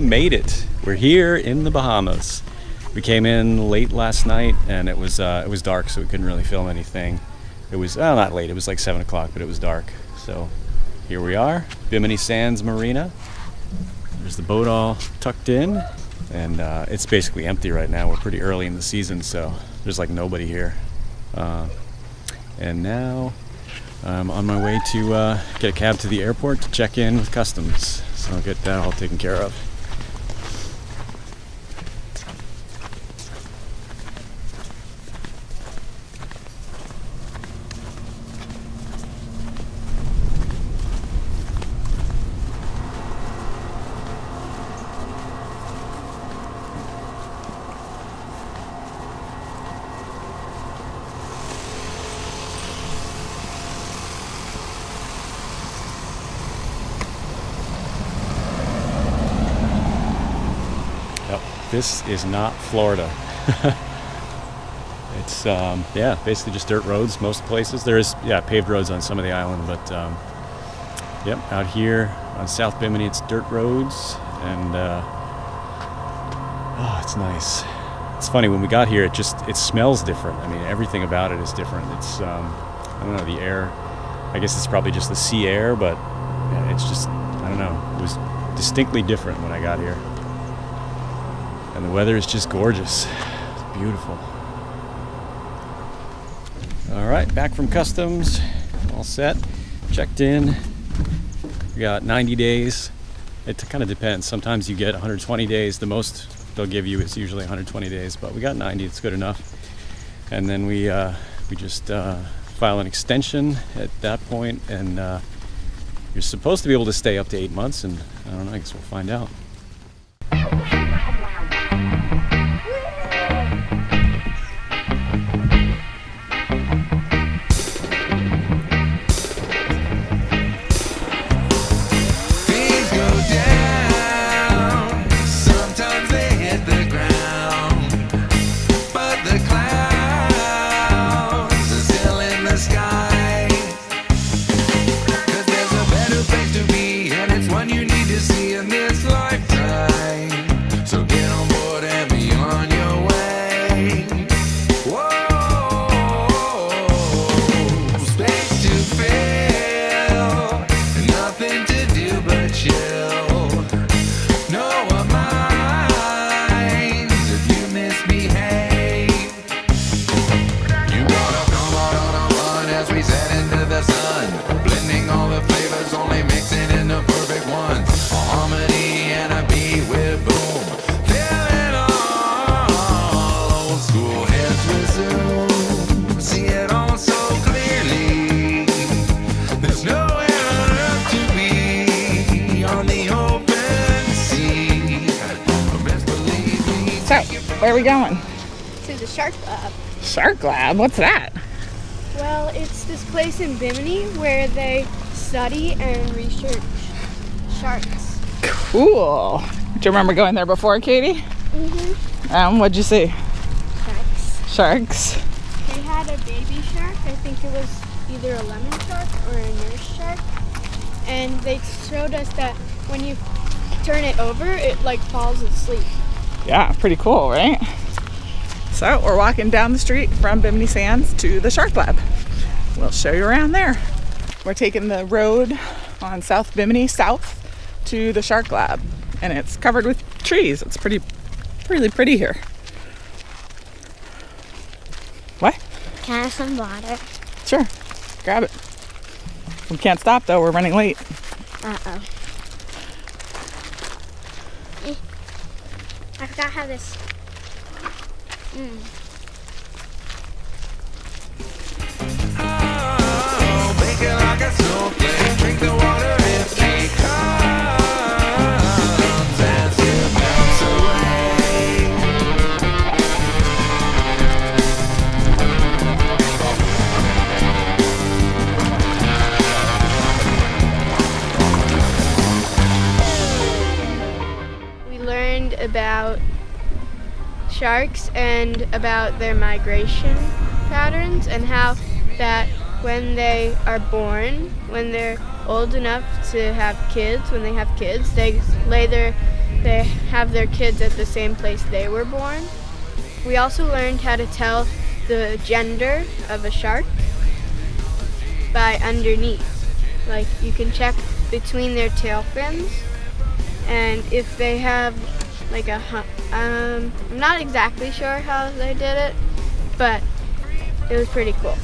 made it. We're here in the Bahamas. We came in late last night, and it was dark, so we couldn't really film anything. It was not late. It was like 7 o'clock, but it was dark. So here we are, Bimini Sands Marina. There's the boat all tucked in, and it's basically empty right now. We're pretty early in the season, so there's like nobody here. And now I'm on my way to get a cab to the airport to check in with customs. So I'll get that all taken care of. This is not Florida. It's basically just dirt roads most places. There is paved roads on some of the island, but out here on South Bimini it's dirt roads, and it's nice. It's funny, when we got here it smells different. I mean, everything about it is different. It's I don't know, the air, I guess it's probably just the sea air, but it's just, I don't know, it was distinctly different when I got here. And the weather is just gorgeous. It's beautiful. All right, back from customs, all set, checked in. We got 90 days. It kind of depends. Sometimes you get 120 days. The most they'll give you is usually 120 days, but we got 90. It's good enough. And then we just file an extension at that point, and you're supposed to be able to stay up to 8 months, and I don't know, I guess we'll find out. Where are we going? To the Shark Lab. Shark Lab? What's that? Well, it's this place in Bimini where they study and research sharks. Cool. Do you remember going there before, Katie? Mm-hmm. What'd you see? Sharks. Sharks? They had a baby shark. I think it was either a lemon shark or a nurse shark. And they showed us that when you turn it over, it like falls asleep. Yeah, pretty cool, right? So we're walking down the street from Bimini Sands to the Shark Lab. We'll show you around there. We're taking the road on South Bimini south to the Shark Lab, and it's covered with trees. It's really pretty here. What? Can I have some water? Sure, grab it. We can't stop though, we're running late. Uh-oh. I forgot how this... Oh, make it like a snowflake. Drink the water if she comes as it melts away. We learned about sharks and about their migration patterns, and how that when they are born, when they're old enough to have kids, when they have kids, they lay their they have their kids at the same place they were born. We also learned how to tell the gender of a shark by underneath. Like, you can check between their tail fins, and if they have like a I'm not exactly sure how they did it, but it was pretty cool.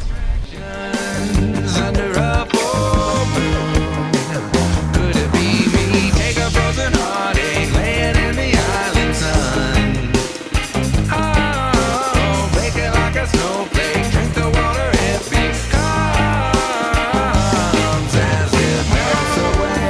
Under a full moon. Could it be me? Take a frozen heartache, laying in the island sun. Oh, bake it like a snowflake, drink the water, it becomes as it melts away.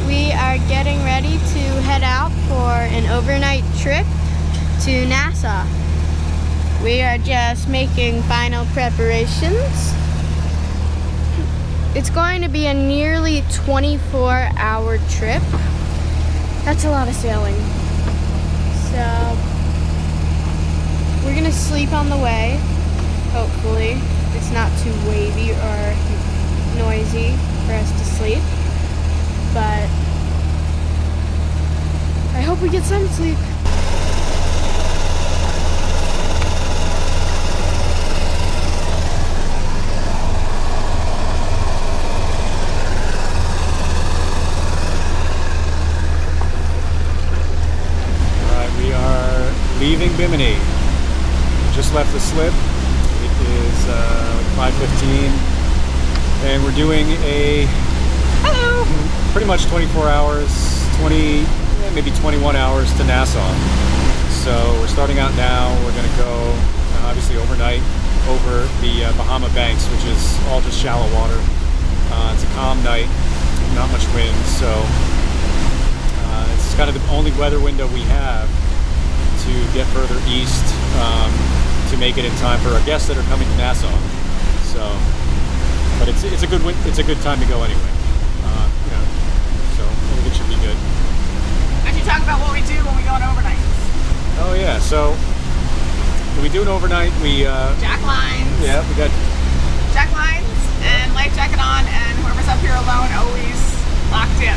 We are getting ready to head out for an overnight trip to Nassau. We are just making final preparations. It's going to be a nearly 24-hour trip. That's a lot of sailing. So we're gonna sleep on the way, hopefully. It's not too wavy or noisy for us to sleep. But I hope we get some sleep. Alright, we are leaving Bimini. Just left the slip. It is 5:15, and we're doing a pretty much 24 hours, maybe 21 hours to Nassau. So we're starting out now. We're going to go obviously overnight over the Bahama Banks, which is all just shallow water. It's a calm night, not much wind, so it's kind of the only weather window we have to get further east to make it in time for our guests that are coming to Nassau. So, but it's a good time to go anyway. So I think it should be good. Why don't you talk about what we do when we go on overnight? Oh yeah, so when we do an overnight, we Jack lines. yeah, we got Jack lines and life jacket on, and whoever's up here alone always locked in.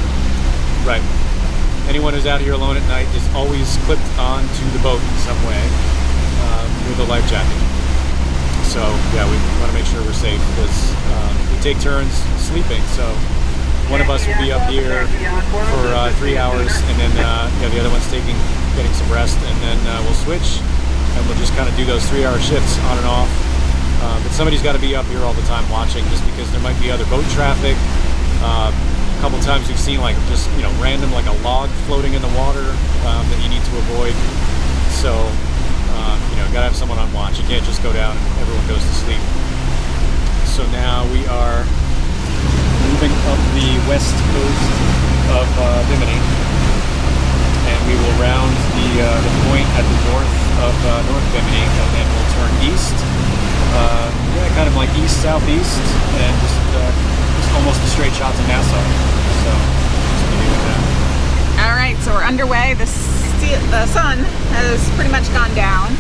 right. Anyone who's out here alone at night is always clipped onto the boat in some way with a life jacket. So yeah, we want to make sure we're safe because we take turns sleeping. So one of us will be up here for 3 hours, and then the other one's getting some rest, and then we'll switch, and we'll just kind of do those 3-hour shifts on and off. But somebody's got to be up here all the time watching, just because there might be other boat traffic. A couple times we've seen just random like a log floating in the water that you need to avoid. So gotta have someone on watch. You can't just go down and everyone goes to sleep. So now we are moving up the west coast of Bimini, and we will round the point at the north of North Bimini, and then we'll turn east, kind of like east-southeast, and just almost a straight shot to Nassau. So just gonna be with that. All right, so we're underway. The sun has pretty much gone down.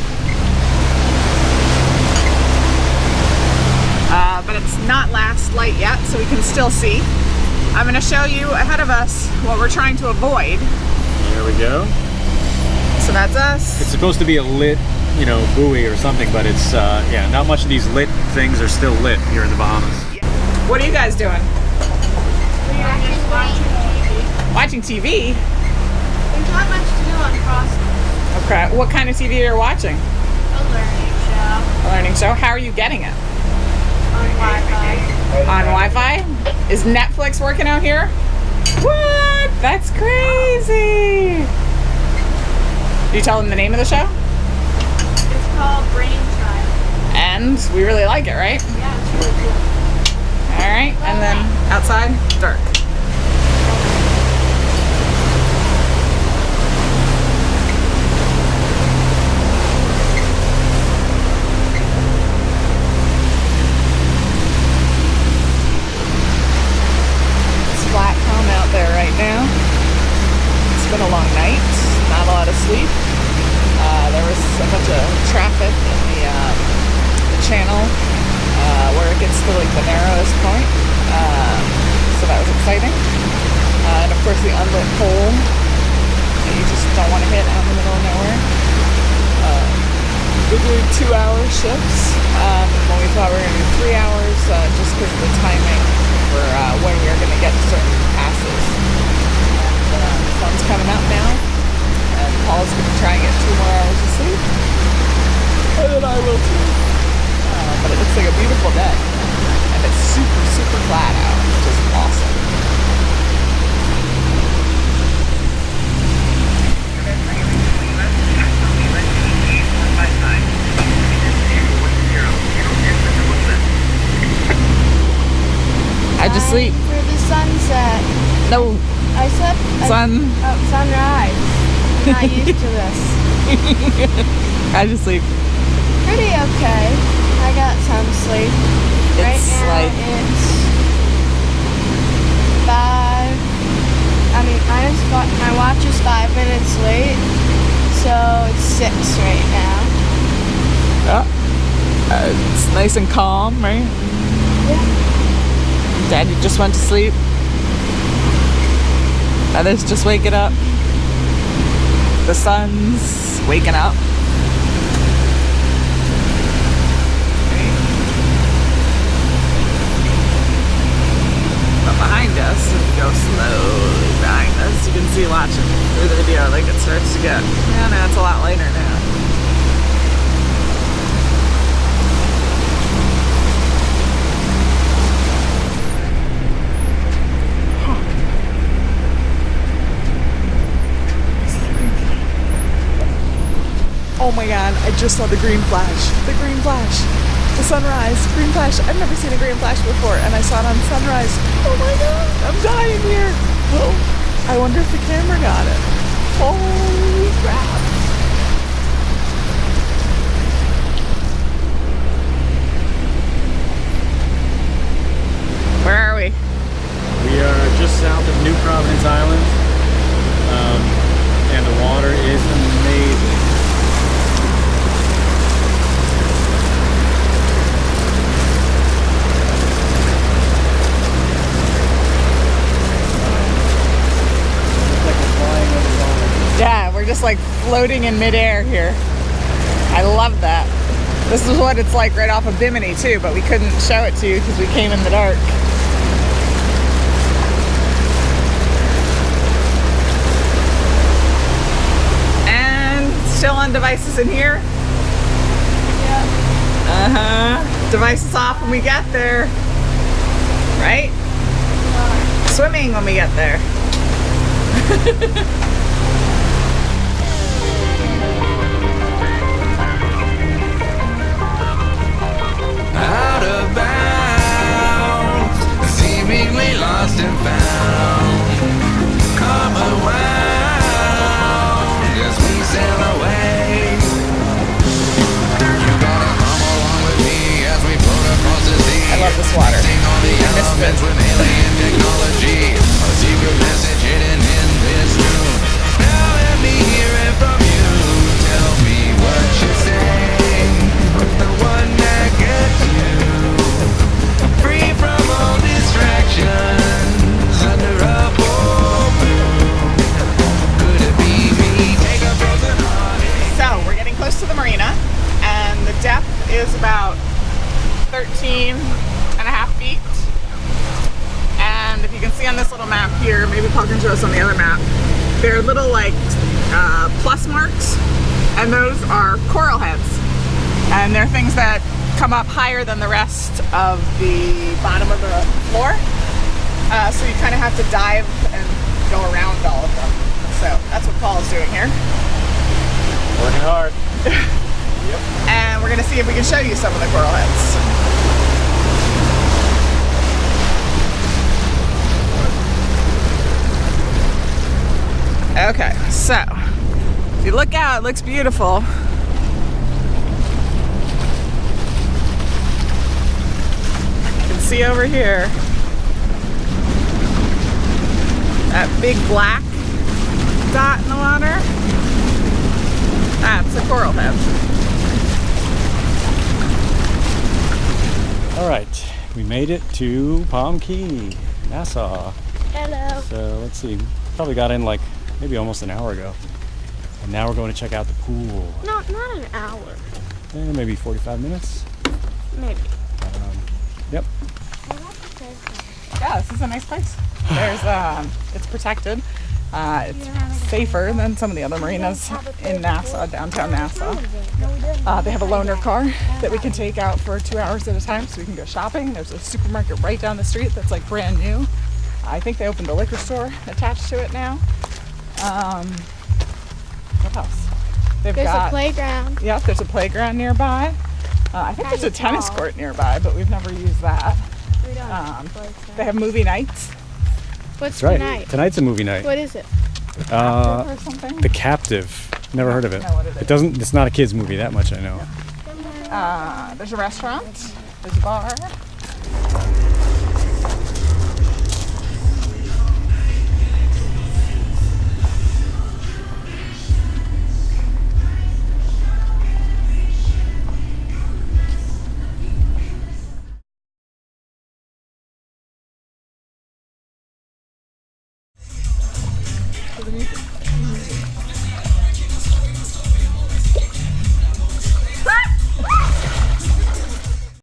But it's not last light yet, so we can still see. I'm going to show you ahead of us what we're trying to avoid. There we go. So that's us. It's supposed to be a lit, buoy or something, but it's, not much of these lit things are still lit here in the Bahamas. What are you guys doing? We are just watching TV. Watching TV? There's not much to do on crossing. Okay. What kind of TV are you watching? A learning show. A learning show. How are you getting it? On Wi-Fi. On Wi-Fi? Is Netflix working out here? What? That's crazy. Do you tell them the name of the show? It's called Brain Trial. And we really like it, right? Yeah, it's really cool. All right. And then outside, dark. Flat calm out there right sleep. There was a bunch of traffic in the channel where it gets to like the narrowest point. So that was exciting. And of course the unlit pole that you just don't want to hit out in the middle of nowhere. We're doing 2-hour shifts when we thought we were going to do 3 hours just because of the timing for when we were going to get to certain passes. And the sun's coming out now, and Paul's going to try and get 2 more hours of sleep, and then I will too. But it looks like a beautiful day, and it's super, super flat out, which is awesome. I just sleep. For the sunset. No. I said sunrise. I'm not used to this. I just sleep. Pretty okay. I got some sleep. Right It's now like it's 5. I mean, my watch is 5 minutes late, so it's 6 right now. It's nice and calm, right? Yeah. Daddy just went to sleep. Others just waking up. The sun's waking up. But behind us, if you go slowly behind us, you can see watching through the video, like it starts to get, no, it's a lot lighter now. Oh my god, I just saw the green flash. The green flash. The sunrise. Green flash. I've never seen a green flash before, and I saw it on sunrise. Oh my god, I'm dying here. Oh, I wonder if the camera got it. Holy crap. Where are we? We are just south of New Providence Island, and the water is amazing. Yeah, we're just like floating in midair here. I love that. This is what it's like right off of Bimini too, but we couldn't show it to you because we came in the dark. And still on devices in here. Yeah. Devices off when we get there. Right? Swimming when we get there. Out of bounds, seemingly lost and found. Come around as we sail away. You gotta come along with me as we float across the sea. I love this water. Sing all the elements with alien technology. A secret message hidden in this tune. Now let me hear it from you. Tell me what you say. The one that gets you free from all distractions under a full moon. Could it be me? Take a frozen heart. So we're getting close to the marina, and the depth is about 13 and a half feet. And if you can see on this little map here, maybe Paul can show us on the other map, there are little like plus marks, and those are coral heads. And they're things that come up higher than the rest of the bottom of the floor. So you kind of have to dive and go around all of them. So that's what Paul is doing here. Working hard. Yep. And we're gonna see if we can show you some of the coral heads. Okay, so if you look out, it looks beautiful. You can see over here that big black dot in the water. That's a coral head. All right, we made it to Palm Key, Nassau. Hello. So let's see, probably got in like maybe almost an hour ago. And now we're going to check out the pool. No, not an hour. Maybe 45 minutes. Maybe. Yep. Yeah, this is a nice place. There's, it's protected. It's safer than some of the other marinas in Nassau, downtown Nassau. They have a loaner car that we can take out for 2 hours at a time so we can go shopping. There's a supermarket right down the street that's like brand new. I think they opened a liquor store attached to it now. What else? There's a playground. Yep, there's a playground nearby. I think there's a tennis court nearby, but we've never used that. We don't. They have movie nights. What's That's right. tonight? Tonight's a movie night. What is it? Or something. The Captive. Never heard of it. I don't know what it It is. doesn't. It's not a kids movie. That much I know. There's a restaurant. There's a bar. For the music.